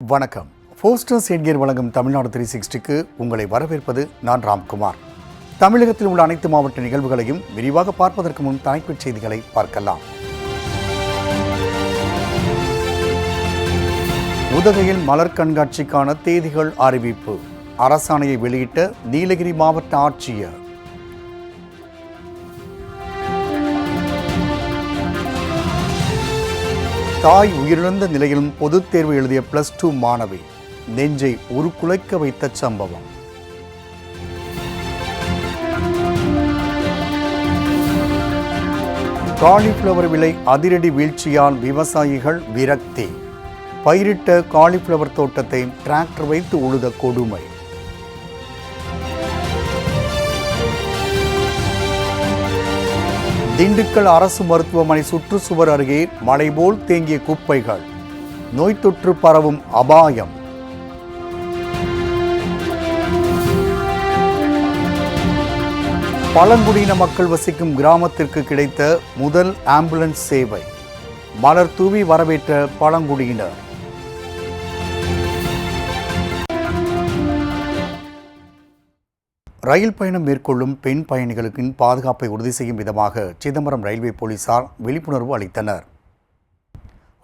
வணக்கம். போஸ்டர்ஸ் என்கிற வழங்கும் தமிழ்நாடு 360க்கு உங்களை வரவேற்பது நான் ராம்குமார். தமிழகத்தில் உள்ள அனைத்து மாவட்ட நிகழ்வுகளையும் விரிவாக பார்ப்பதற்கு முன் தலைப்புச் செய்திகளை பார்க்கலாம். உதகையில் மலர் கண்காட்சிக்கான தேதிகள் அறிவிப்பு. அரசாணையை வெளியிட்ட நீலகிரி மாவட்ட ஆட்சியர். தாய் உயிரிழந்த நிலையிலும் பொதுத் தேர்வு எழுதிய +2 மாணவி நெஞ்சை உருக்குலைக்க வைத்த சம்பவம். காலிஃப்ளவர் விலை அதிரடி வீழ்ச்சியால் விவசாயிகள் விரக்தி. பயிரிட்ட காலிஃப்ளவர் தோட்டத்தை டிராக்டர் வைத்து உழுத கொடுமை. திண்டுக்கல் அரசு மருத்துவமனை சுற்றுச்சுவர் அருகே மலை போல் தேங்கிய குப்பைகள். நோய் தொற்று பரவும் அபாயம். பழங்குடியின மக்கள் வசிக்கும் கிராமத்திற்கு கிடைத்த முதல் ஆம்புலன்ஸ் சேவை. மலர் தூவி வரவேற்ற பழங்குடியினர். ரயில் பயணம் மேற்கொள்ளும் பெண் பயணிகளுக்கு பாதுகாப்பை உறுதி செய்யும் விதமாக சிதம்பரம் ரயில்வே போலீசார் விழிப்புணர்வு அளித்தனர்.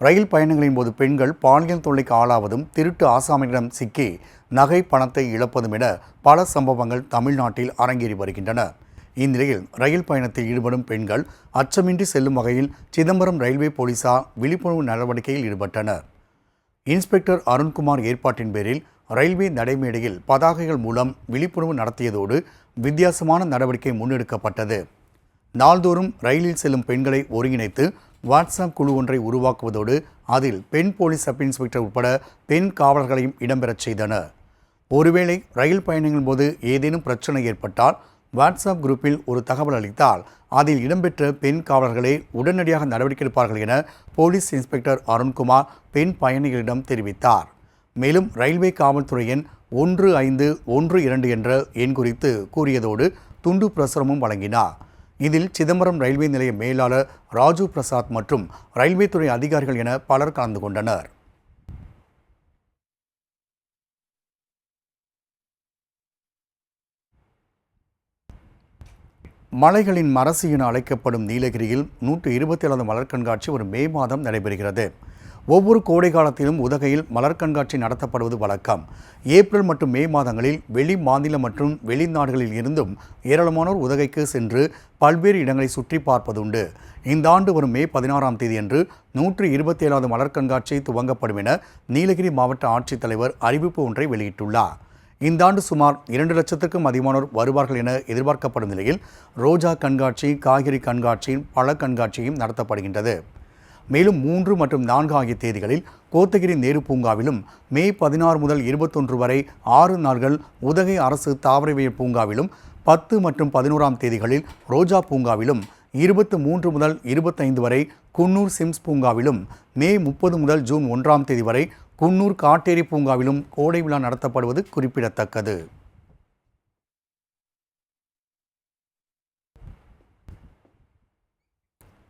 ரயில் பயணங்களின் போது பெண்கள் பாலியல் தொல்லைக்கு ஆளாவதும் திருட்டு ஆசாமிகளிடம் சிக்கி நகை பணத்தை இழப்பதும் என பல சம்பவங்கள் தமிழ்நாட்டில் அரங்கேறி வருகின்றன. இந்நிலையில் ரயில் பயணத்தில் ஈடுபடும் பெண்கள் அச்சமின்றி செல்லும் வகையில் சிதம்பரம் ரயில்வே போலீசார் விழிப்புணர்வு நடவடிக்கையில் ஈடுபட்டனர். இன்ஸ்பெக்டர் அருண்குமார் ஏற்பாட்டின் பேரில் ரயில்வே நடைமேடையில் பதாகைகள் மூலம் விழிப்புணர்வு நடத்தியதோடு வித்தியாசமான நடவடிக்கை முன்னெடுக்கப்பட்டது. நாள்தோறும் ரயிலில் செல்லும் பெண்களை ஒருங்கிணைத்து வாட்ஸ்அப் குழு ஒன்றை உருவாக்குவதோடு அதில் பெண் போலீஸ் சப் இன்ஸ்பெக்டர் உட்பட பெண் காவலர்களையும் இடம்பெறச் செய்தனர். ஒருவேளை ரயில் பயணங்களின் போது ஏதேனும் பிரச்சனை ஏற்பட்டால் வாட்ஸ்அப் குரூப்பில் ஒரு தகவல் அளித்தால் அதில் இடம்பெற்ற பெண் காவலர்களே உடனடியாக நடவடிக்கை எடுப்பார்கள் என போலீஸ் இன்ஸ்பெக்டர் அருண்குமார் பெண் பயணிகளிடம் தெரிவித்தார். மேலும் ரயில்வே காவல்துறை எண் 1512 என்ற எண் குறித்து கூறியதோடு துண்டு பிரசுரமும் வழங்கினார். இதில் சிதம்பரம் ரயில்வே நிலைய மேலாளர் ராஜு பிரசாத் மற்றும் ரயில்வே துறை அதிகாரிகள் என பலர் கலந்து கொண்டனர். மலைகளின் மரசி என அழைக்கப்படும் நீலகிரியில் 127வது மலர் கண்காட்சி ஒரு மே மாதம் நடைபெறுகிறது. ஒவ்வொரு கோடை காலத்திலும் உதகையில் மலர் கண்காட்சி நடத்தப்படுவது வழக்கம். ஏப்ரல் மற்றும் மே மாதங்களில் வெளி மாநில மற்றும் வெளிநாடுகளில் இருந்தும் ஏராளமானோர் உதகைக்கு சென்று பல்வேறு இடங்களை சுற்றி பார்ப்பதுண்டு. இந்த ஆண்டு வரும் மே 16ஆம் தேதியன்று 127வது மலர் கண்காட்சி துவங்கப்படும் என நீலகிரி மாவட்ட ஆட்சித்தலைவர் அறிவிப்பு ஒன்றை வெளியிட்டுள்ளார். இந்த ஆண்டு சுமார் 2 லட்சத்துக்கும் அதிகமானோர் வருவார்கள் என எதிர்பார்க்கப்படும் நிலையில் ரோஜா கண்காட்சி, காய்கறி கண்காட்சி, பழ கண்காட்சியும் நடத்தப்படுகின்றது. மேலும் 3 மற்றும் 4 ஆகிய தேதிகளில் கோத்தகிரி நேரு பூங்காவிலும், மே 16 முதல் 21 வரை 6 நாட்கள் உதகை அரசு தாவரவியல் பூங்காவிலும், 10 மற்றும் 11ஆம் தேதிகளில் ரோஜா பூங்காவிலும், 23 முதல் 25 வரை குன்னூர் சிம்ஸ் பூங்காவிலும், மே 30 முதல் ஜூன் 1ஆம் தேதி வரை குன்னூர் காட்டேரி பூங்காவிலும் கோடை விழா நடத்தப்படுவது குறிப்பிடத்தக்கது.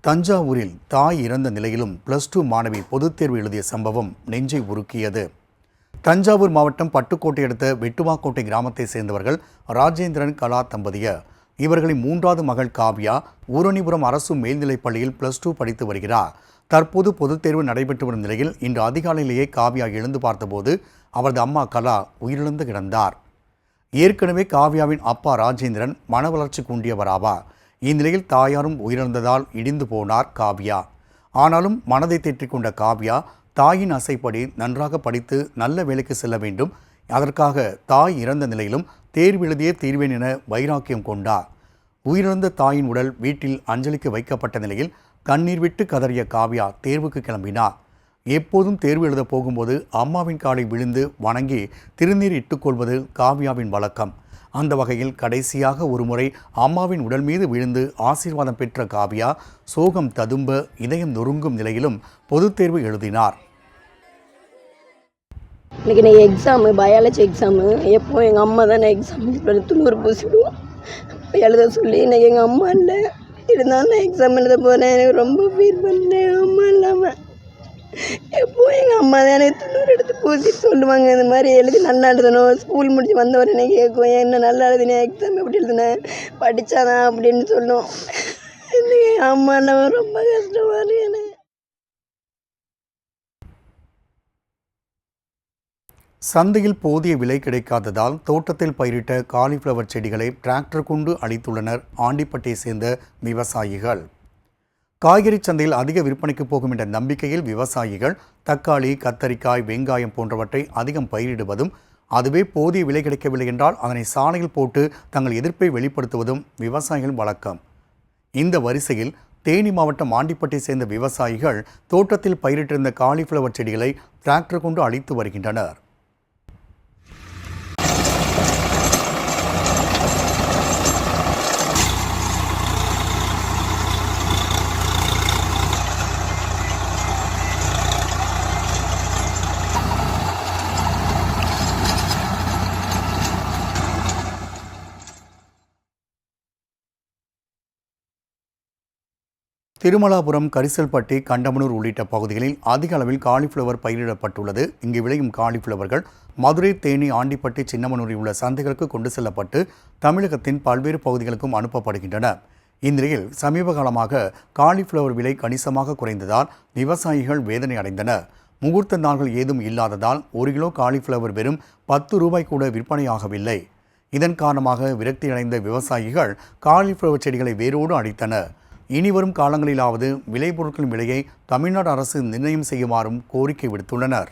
தஞ்சாவூரில் தாய் இறந்த நிலையிலும் +2 மாணவி பொதுத் தேர்வு எழுதிய சம்பவம் நெஞ்சை உருக்கியது. தஞ்சாவூர் மாவட்டம் பட்டுக்கோட்டை அடுத்த வெட்டுவாக்கோட்டை கிராமத்தை சேர்ந்தவர்கள் ராஜேந்திரன் கலா தம்பதியர். இவர்களின் 3வது மகள் காவ்யா ஊரணிபுரம் அரசு மேல்நிலைப் பள்ளியில் +2 படித்து வருகிறார். தற்போது பொதுத் தேர்வு நடைபெற்று வரும் நிலையில் இன்று அதிகாலையிலேயே காவ்யா எழுந்து பார்த்தபோது அவரது அம்மா கலா உயிரிழந்து கிடந்தார். ஏற்கனவே காவ்யாவின் அப்பா ராஜேந்திரன் மன வளர்ச்சி குன்றியவராவார். இந்நிலையில் தாயாரும் உயிரிழந்ததால் இடிந்து போனார் காவ்யா. ஆனாலும் மனதை தேற்றிக்கொண்ட காவ்யா தாயின் ஆசைப்படி நன்றாக படித்து நல்ல வேலைக்கு செல்ல வேண்டும், அதற்காக தாய் இறந்த நிலையிலும் தேர்வு எழுதியே தீர்வேன் என வைராக்கியம் கொண்டார். உயிரிழந்த தாயின் உடல் வீட்டில் அஞ்சலிக்கு வைக்கப்பட்ட நிலையில் கண்ணீர் விட்டு கதறிய காவ்யா தேர்வுக்கு கிளம்பினார். எப்போதும் தேர்வு எழுத போகும்போது அம்மாவின் காலை விழுந்து வணங்கி திருநீர் இட்டுக்கொள்வது காவ்யாவின் வழக்கம். அந்த வகையில் கடைசியாக ஒருமுறை அம்மாவின் உடல் மீது விழுந்து ஆசீர்வாதம் பெற்ற காவ்யா சோகம் ததும்ப இதயம் நொறுங்கும் நிலையிலும் பொதுத் தேர்வு எழுதினார். இன்னைக்கு எக்ஸாமு, பயாலஜி எக்ஸாமு. எப்போ எங்கள் அம்மா தானே எக்ஸாம் துணூறு பூசிடுவோம் எழுத சொல்லி. இன்னைக்கு எங்கள் அம்மா இல்லை, இருந்தாலும் நான் எக்ஸாம் எழுத போகிறேன். எனக்கு ரொம்ப ஃபீல் பண்ணேன் அம்மா இல்லாமல். எப்போ எங்கள் அம்மா தான் எனக்கு துண்ணூறு எடுத்து பூசி சொல்லுவாங்க, இந்த மாதிரி எழுதி நல்லா எழுதணும். ஸ்கூல் முடிச்சு வந்த உடனே கேட்கும், என்ன நல்லா எழுதினேன், எக்ஸாம் எப்படி எழுதினேன், படித்தாதான் அப்படின்னு சொல்லும். எங்கள் அம்மாலாம் ரொம்ப கஷ்டமாக இருக்கு எனக்கு. சந்தையில் போதிய விலை கிடைக்காததால் தோட்டத்தில் பயிரிட்ட காலிஃப்ளவர் செடிகளை டிராக்டர் கொண்டு அழித்துள்ளனர் ஆண்டிப்பட்டியை சேர்ந்த விவசாயிகள். காய்கறி சந்தையில் அதிக விற்பனைக்கு போகும் என்ற நம்பிக்கையில் விவசாயிகள் தக்காளி, கத்தரிக்காய், வெங்காயம் போன்றவற்றை அதிகம் பயிரிடுவதும், அதுவே போதிய விலை கிடைக்கவில்லை என்றால் அதனை சாலையில் போட்டு தங்கள் எதிர்ப்பை வெளிப்படுத்துவதும் விவசாயிகள் வழக்கம். இந்த வரிசையில் தேனி மாவட்டம் ஆண்டிப்பட்டியை சேர்ந்த விவசாயிகள் தோட்டத்தில் பயிரிட்டிருந்த காலிஃப்ளவர் செடிகளை டிராக்டர் கொண்டு அழித்து வருகின்றனர். திருமலாபுரம், கரிசல்பட்டி, கண்டமனூர் உள்ளிட்ட பகுதிகளில் அதிக அளவில் காலிஃப்ளவர் பயிரிடப்பட்டுள்ளது. இங்கு விளையும் காலிஃப்ளவர்கள் மதுரை, தேனி, ஆண்டிப்பட்டி, சின்னமனூரில் உள்ள சந்தைகளுக்கு கொண்டு செல்லப்பட்டு தமிழகத்தின் பல்வேறு பகுதிகளுக்கும் அனுப்பப்படுகின்றன. இந்நிலையில் சமீப காலமாக காலிஃப்ளவர் விலை கணிசமாக குறைந்ததால் விவசாயிகள் வேதனை அடைந்தனர். முகூர்த்த நாள்கள் ஏதும் இல்லாததால் 1 கிலோ காலிஃப்ளவர் வெறும் 10 ரூபாய் கூட விற்பனையாகவில்லை. இதன் காரணமாக விரக்தியடைந்த விவசாயிகள் காலிஃப்ளவர் செடிகளை வேரோடு அழித்தனர். இனிவரும் காலங்களிலாவது விளைபொருட்களின் விலையை தமிழ்நாடு அரசு நிர்ணயம் செய்யுமாறும் கோரிக்கை விடுத்துள்ளனர்.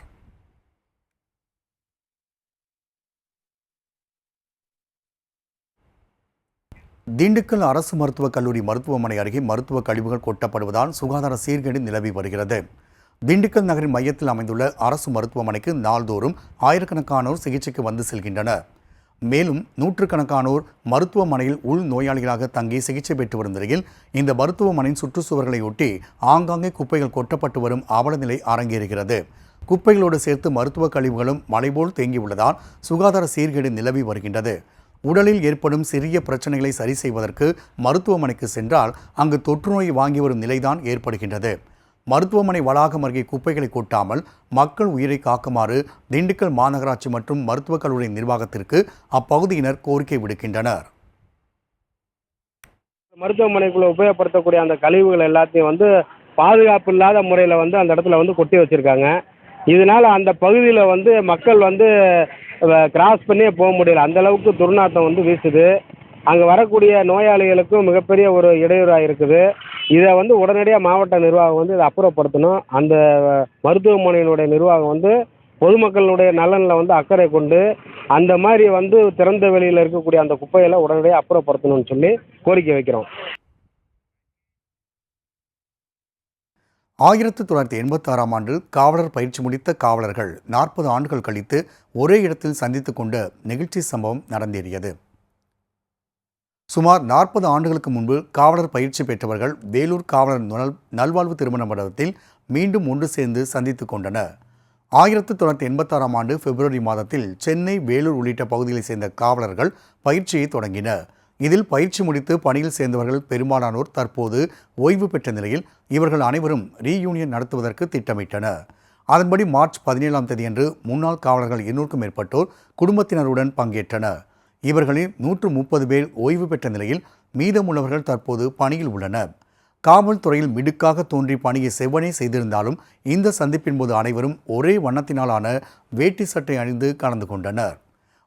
திண்டுக்கல் அரசு மருத்துவக் கல்லூரி மருத்துவமனை அருகே மருத்துவ கழிவுகள் கொட்டப்படுவதால் சுகாதார சீர்கேடு நிலவி வருகிறது. திண்டுக்கல் நகரின் மையத்தில் அமைந்துள்ள அரசு மருத்துவமனைக்கு நாள்தோறும் ஆயிரக்கணக்கானோர் சிகிச்சைக்கு வந்து செல்கின்றனர். மேலும் நூற்றுக்கணக்கானோர் மருத்துவமனையில் உள் நோயாளிகளாக தங்கி சிகிச்சை பெற்று வரும் நிலையில் இந்த மருத்துவமனையின் சுற்றுச்சுவர்களை ஒட்டி ஆங்காங்கே குப்பைகள் கொட்டப்பட்டு வரும் அவலநிலை அரங்கேறுகிறது. குப்பைகளோடு சேர்த்து மருத்துவ கழிவுகளும் மலைபோல் தேங்கியுள்ளதால் சுகாதார சீர்கேடு நிலவி வருகின்றது. உடலில் ஏற்படும் சிறிய பிரச்சனைகளை சரி செய்வதற்கு மருத்துவமனைக்கு சென்றால் அங்கு தொற்றுநோய் வாங்கி வரும் நிலைதான் ஏற்படுகின்றது. மருத்துவமனை வளாகம் அருகே குப்பைகளை கொட்டாமல் மக்கள் உயிரை காக்குமாறு திண்டுக்கல் மாநகராட்சி மற்றும் மருத்துவக் கல்லூரி நிர்வாகத்திற்கு அப்பகுதியினர் கோரிக்கை விடுக்கின்றனர். மருத்துவமனைக்குள்ள உபயோகப்படுத்தக்கூடிய அந்த கழிவுகள் எல்லாத்தையும் பாதுகாப்பு இல்லாத முறையில் அந்த இடத்துல கொட்டி வச்சிருக்காங்க. இதனால அந்த பகுதியில் மக்கள் கிராஸ் பண்ணியே போக முடியல. அந்த அளவுக்கு துர்நாற்றம் வீசுது. அங்கே வரக்கூடிய நோயாளிகளுக்கும் மிகப்பெரிய ஒரு இடையூறாக இருக்குது. இதை உடனடியாக மாவட்ட நிர்வாகம் இதை அப்புறப்படுத்தணும். அந்த மருத்துவமனையினுடைய நிர்வாகம் பொதுமக்களுடைய நலனில் அக்கறை கொண்டு அந்த மாதிரி திறந்த வெளியில் இருக்கக்கூடிய அந்த குப்பைகளை உடனடியாக அப்புறப்படுத்தணும்னு சொல்லி கோரிக்கை வைக்கிறோம். 1986ஆம் ஆண்டு காவலர் பயிற்சி முடித்த காவலர்கள் 40 ஆண்டுகள் கழித்து ஒரே இடத்தில் சந்தித்துக் கொண்ட நிகழ்ச்சி சம்பவம் நடந்தேறியது. சுமார் 40 ஆண்டுகளுக்கு முன்பு காவலர் பயிற்சி பெற்றவர்கள் வேலூர் காவலர் நல்வாழ்வு திருமண மண்டபத்தில் மீண்டும் ஒன்று சேர்ந்து சந்தித்துக் கொண்டனர். 1986ஆம் ஆண்டு பிப்ரவரி மாதத்தில் சென்னை, வேலூர் உள்ளிட்ட பகுதிகளைச் சேர்ந்த காவலர்கள் பயிற்சியை தொடங்கினர். இதில் பயிற்சி முடித்து பணியில் சேர்ந்தவர்கள் பெரும்பாலானோர் தற்போது ஓய்வு பெற்ற நிலையில் இவர்கள் அனைவரும் ரீயூனியன் நடத்துவதற்கு திட்டமிட்டனர். அதன்படி மார்ச் 17ஆம் தேதியன்று முன்னாள் காவலர்கள் 200க்கும் மேற்பட்டோர் குடும்பத்தினருடன் பங்கேற்றனர். இவர்களில் 130 பேர் ஓய்வு பெற்ற நிலையில் மீதமுள்ளவர்கள் தற்போது பணியில் உள்ளனர். காவல்துறையில் மிடுக்காக தோன்றி பணியை செவ்வனே செய்திருந்தாலும் இந்த சந்திப்பின் போது அனைவரும் ஒரே வண்ணத்தினாலான வேட்டி சட்டை அணிந்து கலந்து கொண்டனர்.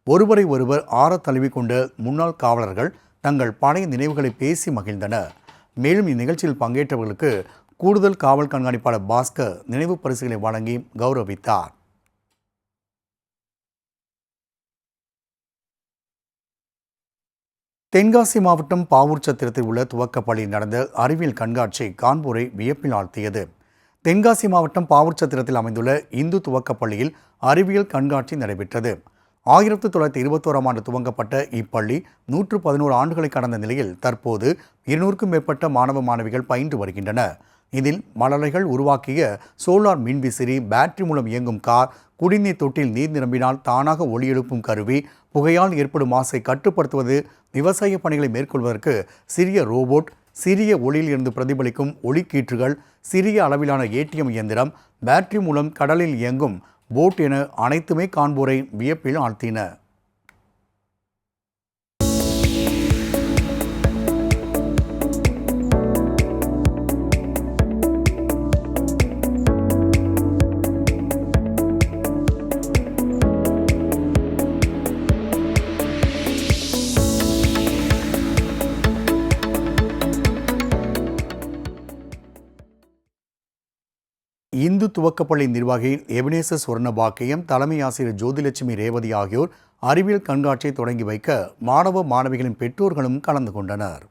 ஒருவரை ஒருவர் ஆற தழுவி கொண்ட முன்னாள் காவலர்கள் தங்கள் பழைய நினைவுகளை பேசி மகிழ்ந்தனர். மேலும் இந்நிகழ்ச்சியில் பங்கேற்றவர்களுக்கு கூடுதல் காவல் கண்காணிப்பாளர் பாஸ்கர் நினைவு பரிசுகளை வழங்கி கௌரவித்தார். தென்காசி மாவட்டம் பாவூர் சத்திரத்தில் உள்ள துவக்கப்பள்ளியில் நடந்த அறிவியல் கண்காட்சி காண்போரை வியப்பில் ஆழ்த்தியது. தென்காசி மாவட்டம் பாவூர் சத்திரத்தில் அமைந்துள்ள இந்து துவக்கப்பள்ளியில் அறிவியல் கண்காட்சி நடைபெற்றது. 1921ஆம் ஆண்டு துவங்கப்பட்ட இப்பள்ளி 111 ஆண்டுகளை கடந்த நிலையில் தற்போது 200க்கும் மேற்பட்ட மாணவ மாணவிகள் பயின்று வருகின்றனர். இதில் மழலைகள் உருவாக்கிய சோலார் மின்விசிறி, பேட்டரி மூலம் இயங்கும் கார், குடிநீர் தொட்டியில் நீர் நிரம்பினால் தானாக ஒலி எழுப்பும் கருவி, புகையால் ஏற்படும் மாசை கட்டுப்படுத்துவது, விவசாய பணிகளை மேற்கொள்வதற்கு சிறிய ரோபோட், சிறிய ஒளியில் இருந்து பிரதிபலிக்கும் ஒளிக்கீற்றுகள், சிறிய அளவிலான ஏடிஎம் இயந்திரம், பேட்டரி மூலம் கடலில் இயங்கும் போட் என அனைத்துமே காண்போரை வியப்பில் ஆழ்த்தின. இந்து துவக்கப்பள்ளி நிர்வாகி எபினேசர் சுவர்ணபாக்கியம், தலைமை ஆசிரியர் ஜோதிலட்சுமி ரேவதி ஆகியோர் அறிவியல் கண்காட்சியை தொடங்கி வைக்க மாணவ மாணவிகளின் பெற்றோர்களும் கலந்து கொண்டனர்.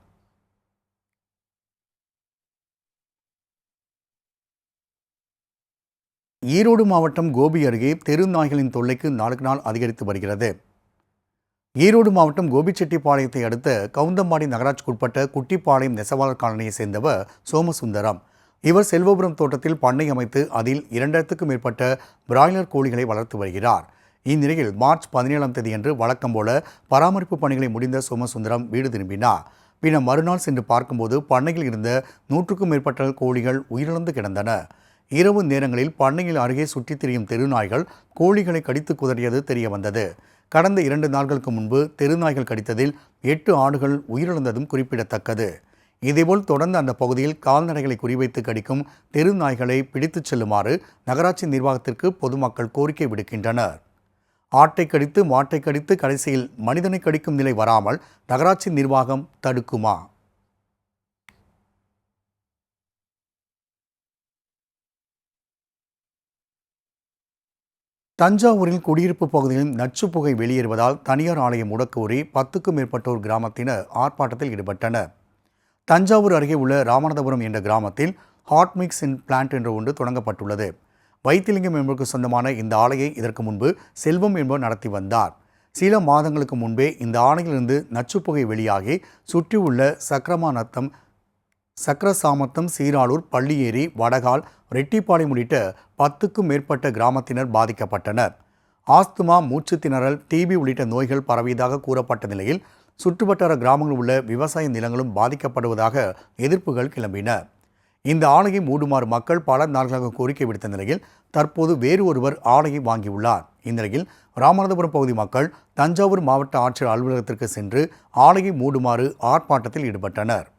ஈரோடு மாவட்டம் கோபி அருகே தெரு நாய்களின் தொல்லைக்கு நாளுக்கு நாள் அதிகரித்து வருகிறது. ஈரோடு மாவட்டம் கோபிச்செட்டிப்பாளையத்தை அடுத்த கவுந்தம்பாடி நகராட்சிக்குட்பட்ட குட்டிப்பாளையம் நெசவாளர் காலனியை சேர்ந்தவர் சோமசுந்தரம். இவர் செல்வபுரம் தோட்டத்தில் பண்ணை அமைத்து அதில் 2000க்கும் மேற்பட்ட பிராய்லர் கோழிகளை வளர்த்து வருகிறார். இந்நிலையில் மார்ச் 17ஆம் தேதியன்று வழக்கம் போல பராமரிப்பு பணிகளை முடிந்த சோமசுந்தரம் வீடு திரும்பினார். பின்னர் மறுநாள் சென்று பார்க்கும்போது பண்ணையில் இருந்த 100க்கும் மேற்பட்ட கோழிகள் உயிரிழந்து கிடந்தன. இரவு நேரங்களில் பண்ணையில் அருகே சுற்றித் திரியும் தெருநாய்கள் கோழிகளை கடித்து குதறியது தெரிய வந்தது. கடந்த 2 நாட்களுக்கு முன்பு தெருநாய்கள் கடித்ததில் 8 ஆடுகள் உயிரிழந்ததும் குறிப்பிடத்தக்கது. இதேபோல் தொடர்ந்து அந்த பகுதியில் கால்நடைகளை குறிவைத்து கடிக்கும் தெரு நாய்களை பிடித்துச் செல்லுமாறு நகராட்சி நிர்வாகத்திற்கு பொதுமக்கள் கோரிக்கை விடுக்கின்றனர். ஆட்டை கடித்து மாட்டை கடித்து கடைசியில் மனிதனை கடிக்கும் நிலை வராமல் நகராட்சி நிர்வாகம் தடுக்குமா? தஞ்சாவூரில் குடியிருப்பு பகுதியில் நச்சு புகை வெளியேறுவதால் தனியார் ஆலையை முடக்கோரி 10க்கும் மேற்பட்டோர் கிராமத்தினர் ஆர்ப்பாட்டத்தில் ஈடுபட்டனர். தஞ்சாவூர் அருகே உள்ள ராமநாதபுரம் என்ற கிராமத்தில் ஹாட் மிக்ஸ் பிளான்ட் என்ற ஒன்று தொடங்கப்பட்டுள்ளது. வைத்திலிங்கம் என்பவருக்கு சொந்தமான இந்த ஆலையை இதற்கு முன்பு செல்வம் என்பவர் நடத்தி வந்தார். சில மாதங்களுக்கு முன்பே இந்த ஆலையிலிருந்து நச்சுப்புகை வெளியாகி சுற்றியுள்ள சக்கரமாநத்தம், சக்கரசாமத்தம், சீராளூர், பள்ளியேரி, வடகால், ரெட்டிப்பாளையம் உள்ளிட்ட 10க்கும் மேற்பட்ட கிராமத்தினர் பாதிக்கப்பட்டனர். ஆஸ்துமா, மூச்சு திணறல், டிபி உள்ளிட்ட நோய்கள் பரவியதாக கூறப்பட்ட நிலையில் சுற்றுவட்டார கிராமங்களில் உள்ள விவசாய நிலங்களும் பாதிக்கப்படுவதாக எதிர்ப்புகள் கிளம்பின. இந்த ஆலையை மூடுமாறு மக்கள் பல நாட்களாக கோரிக்கை விடுத்த நிலையில் தற்போது வேறு ஒருவர் ஆலையை வாங்கியுள்ளார். இந்நிலையில் ராமநாதபுரம் பகுதி மக்கள் தஞ்சாவூர் மாவட்ட ஆட்சியர் அலுவலகத்திற்கு சென்று ஆலையை மூடுமாறு ஆர்ப்பாட்டத்தில் ஈடுபட்டனர்.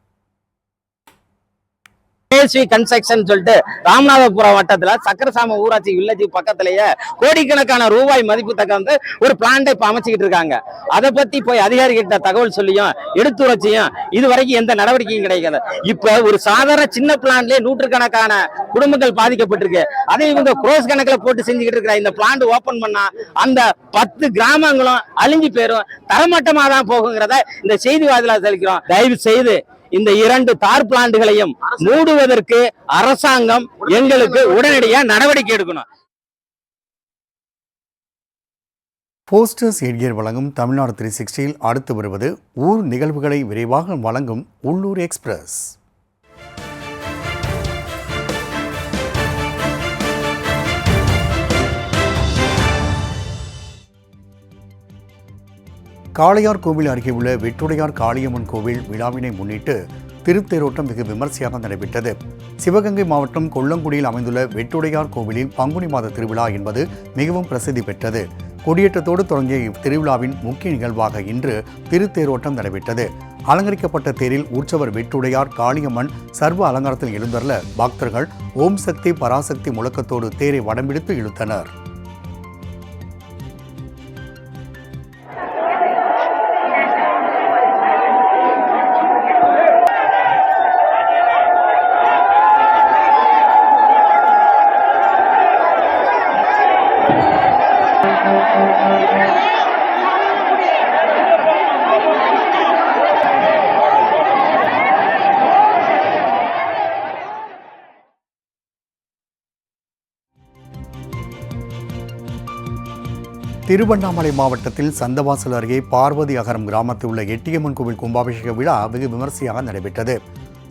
கேஎஸ்வி கன்ஸ்ட்ரக்ஷன் சொல்லிட்டு ராமநாதபுரம் வட்டத்துல சக்கரசாம ஊராட்சி வில்லேஜ் பக்கத்திலேயே கோடிக்கணக்கான ரூபாய் மதிப்பு தக்க ஒரு பிளான்ட் இப்ப அமைச்சுக்கிட்டு இருக்காங்க. அதை பத்தி போய் அதிகாரிகிட்ட தகவல் சொல்லியும் எடுத்துரைச்சியும் இதுவரைக்கும் எந்த நடவடிக்கையும் கிடைக்காது. இப்ப ஒரு சாதாரண சின்ன பிளான்ட்லயே நூற்றுக்கணக்கான குடும்பங்கள் பாதிக்கப்பட்டிருக்கு. அதை இவங்க குரோஸ் கணக்கில் போட்டு செஞ்சுக்கிட்டு இருக்கிற இந்த பிளான்ட் ஓபன் பண்ணா அந்த 10 கிராமங்களும் அழிஞ்சு போயிரும், தரமட்டமா தான் போகுங்கிறத இந்த செய்தி வாயிலாக தெளிக்கிறோம். தயவு செய்து இந்த 2 தார் பிளான்ட்களையும் மூடுவதற்கு அரசாங்கம் எங்களுக்கு உடனடியாக நடவடிக்கை எடுக்கணும். போஸ்டர்ஸ் எடியர் வழங்கும் தமிழ்நாடு 360 அடுத்து வருவது ஊர் நிகழ்வுகளை விரைவாக வழங்கும் உள்ளூர் எக்ஸ்பிரஸ். காளையார் கோவில் அருகே உள்ள வெட்டுடையார் காளியம்மன் கோவில் விழாவினை முன்னிட்டு திருத்தேரோட்டம் வெகு விமர்சையாக நடைபெற்றது. சிவகங்கை மாவட்டம் கொல்லங்குடியில் அமைந்துள்ள வெட்டுடையார் கோவிலில் பங்குனி மாத திருவிழா என்பது மிகவும் பிரசித்தி பெற்றது. கொடியேற்றத்தோடு தொடங்கிய இத்திருவிழாவின் முக்கிய நிகழ்வாக இன்று திருத்தேரோட்டம் நடைபெற்றது. அலங்கரிக்கப்பட்ட தேரில் உற்சவர் வெட்டுடையார் காளியம்மன் சர்வ அலங்காரத்தில் எழுந்தருள பக்தர்கள் ஓம் சக்தி பராசக்தி முழக்கத்தோடு தேரை வடம்பிடித்து இழுத்தனர். திருவண்ணாமலை மாவட்டத்தில் சந்தவாசல் அருகே பார்வதி அகரம் கிராமத்தில் உள்ள எட்டியம்மன் கோவில் கும்பாபிஷேக விழா வெகு விமர்சையாக நடைபெற்றது.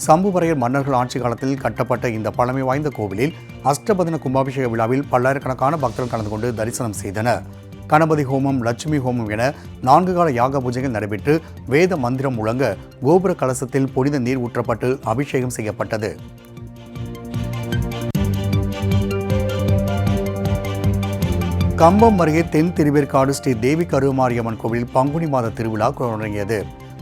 சம்புவரையர் மன்னர்கள் ஆட்சி காலத்தில் கட்டப்பட்ட இந்த பழமை வாய்ந்த கோவிலில் அஷ்டபதின கும்பாபிஷேக விழாவில் பல்லாயிரக்கணக்கான பக்தர்கள் கலந்து கொண்டு தரிசனம் செய்தனர். கணபதி ஹோமம், லட்சுமி ஹோமம் என 4 கால யாக பூஜைகள் நடைபெற்று வேத மந்திரம் முழங்க கோபுர கலசத்தில் புனித நீர் ஊற்றப்பட்டு அபிஷேகம் செய்யப்பட்டது. கம்பம் அருகே தென் திருவேற்காடு ஸ்ரீ தேவி கருமாரியம்மன் கோவில் பங்குனி மாத திருவிழா தொடங்கியது.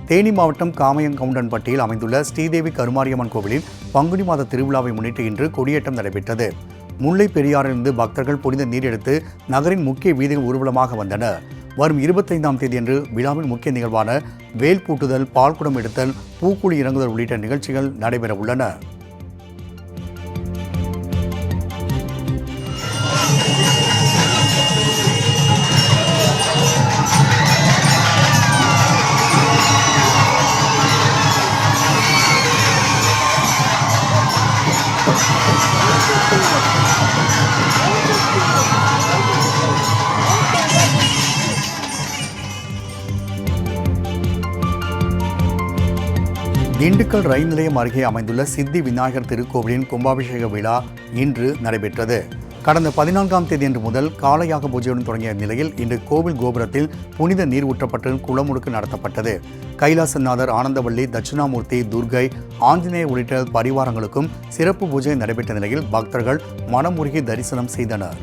தேனி மாவட்டம் காமையங்கவுண்டன்பட்டியில் அமைந்துள்ள ஸ்ரீதேவி கருமாரியம்மன் கோவிலில் பங்குனி மாத திருவிழாவை முன்னிட்டு இன்று கொடியேற்றம் நடைபெற்றது. முல்லை பெரியாறிலிருந்து பக்தர்கள் புனித நீர் எடுத்து நகரின் முக்கிய வீதிகள் ஊர்வலமாக வந்தனர். வரும் 25ஆம் தேதியன்று விழாவின் முக்கிய நிகழ்வான வேல் பூட்டுதல், பால்குடம் எடுத்தல், பூக்குழி இறங்குதல் உள்ளிட்ட நிகழ்ச்சிகள் நடைபெற உள்ளன. திண்டுக்கல் ரயில் நிலையம் அருகே அமைந்துள்ள சித்தி விநாயகர் திருக்கோவிலின் கும்பாபிஷேக விழா இன்று நடைபெற்றது. கடந்த 14ஆம் தேதியன்று முதல் காலையாக பூஜையுடன் தொடங்கிய நிலையில் இன்று கோவில் கோபுரத்தில் புனித நீர் ஊற்றப்பட்டு குளமுழுக்கு நடத்தப்பட்டது. கைலாசநாதர், ஆனந்தவள்ளி, தட்சிணாமூர்த்தி, துர்கை, ஆஞ்சநேயர் உள்ளிட்ட பரிவாரங்களுக்கும் சிறப்பு பூஜை நடைபெற்ற நிலையில் பக்தர்கள் மனமுருகி தரிசனம் செய்தனர்.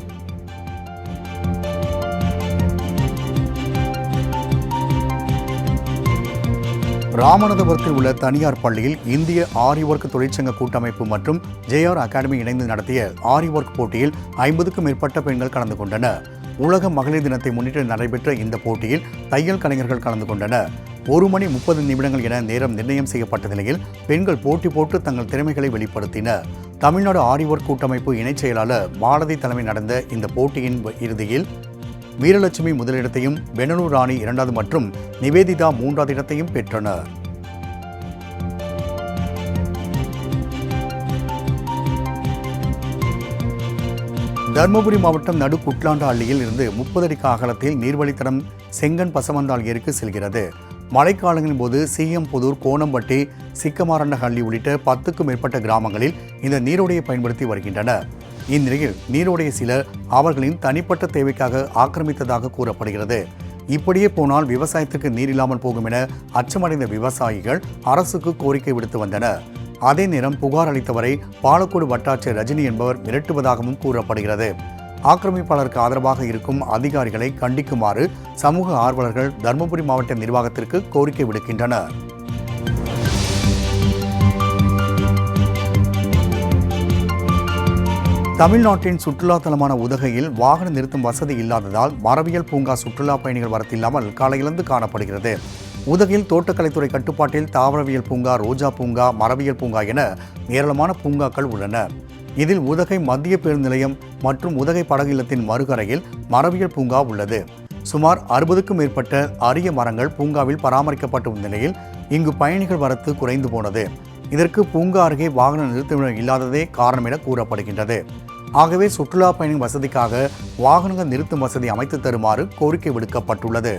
ராமநாதபுரத்தில் உள்ள தனியார் பள்ளியில் இந்திய ஆரி ஒர்க் தொழிற்சங்க கூட்டமைப்பு மற்றும் JR அகாடமி இணைந்து நடத்திய ஆரி ஒர்க் போட்டியில் 50க்கும் மேற்பட்ட பெண்கள் கலந்து கொண்டனர். உலக மகளிர் தினத்தை முன்னிட்டு நடைபெற்ற இந்த போட்டியில் தையல் கலைஞர்கள் கலந்து கொண்டனர். 1 மணி 30 நிமிடங்கள் என நேரம் நிர்ணயம் செய்யப்பட்ட நிலையில் பெண்கள் போட்டி போட்டு தங்கள் திறமைகளை வெளிப்படுத்தினர். தமிழ்நாடு ஆரி ஒர்க் கூட்டமைப்பு இணைச் செயலாளர் மாலதி தலைமை நடந்த இந்த போட்டியின் இறுதியில் வீரலட்சுமி முதலிடத்தையும், பெனலூர் ராணி 2வது மற்றும் நிவேதிதா 3வது இடத்தையும் பெற்றனர். தருமபுரி மாவட்டம் நடு குட்லாண்டா அள்ளியில் இருந்து 30 அடி அகலத்தில் நீர்வழித்தடம் செங்கன் பசவந்தாள் ஏரிக்கு செல்கிறது. மழைக்காலங்களின் போது சீயம்புதூர், கோணம்பட்டி, சிக்கமாரண்டஹள்ளி உள்ளிட்ட 10க்கும் மேற்பட்ட கிராமங்களில் இந்த நீரோடையை பயன்படுத்தி வருகின்றனர். இந்நிலையில் நீரோடைய சிலர் அவர்களின் தனிப்பட்ட தேவைக்காக ஆக்கிரமித்ததாக கூறப்படுகிறது. இப்படியே போனால் விவசாயத்துக்கு நீர் இல்லாமல் போகும் என அச்சமடைந்த விவசாயிகள் அரசுக்கு கோரிக்கை விடுத்து வந்தனர். அதே நேரம் புகார் அளித்தவரை பாலக்கோடு வட்டாட்சியர் ரஜினி என்பவர் மிரட்டுவதாகவும் கூறப்படுகிறது. ஆக்கிரமிப்பாளருக்கு ஆதரவாக இருக்கும் அதிகாரிகளை கண்டிக்குமாறு சமூக ஆர்வலர்கள் தருமபுரி மாவட்ட நிர்வாகத்திற்கு கோரிக்கை விடுக்கின்றனர். தமிழ்நாட்டின் சுற்றுலா தலமான உதகையில் வாகன நிறுத்தும் வசதி இல்லாததால் மரபியல் பூங்கா சுற்றுலா பயணிகள் வரத்தில்லாமல் காலையிலிருந்து காணப்படுகிறது. உதகையில் தோட்டக்கலைத்துறை கட்டுப்பாட்டில் தாவரவியல் பூங்கா, ரோஜா பூங்கா, மரபியல் பூங்கா என ஏராளமான பூங்காக்கள் உள்ளன. இதில் உதகை மத்திய பேருந்து நிலையம் மற்றும் உதகை படகு இல்லத்தின் மறுகரையில் மரபியல் பூங்கா உள்ளது. சுமார் 60க்கும் மேற்பட்ட அரிய மரங்கள் பூங்காவில் பராமரிக்கப்பட்ட நிலையில் இங்கு பயணிகள் வரத்து குறைந்து போனது. இதற்கு பூங்கா அருகே வாகன நிறுத்துமிடம் இல்லாததே காரணம் என கூறப்படுகின்றது. ஆகவே சுற்றுலா பயணிகள் வசதிக்காக வாகனங்கள் நிறுத்தும் வசதி அமைத்து தருமாறு கோரிக்கை விடுக்கப்பட்டுள்ளது.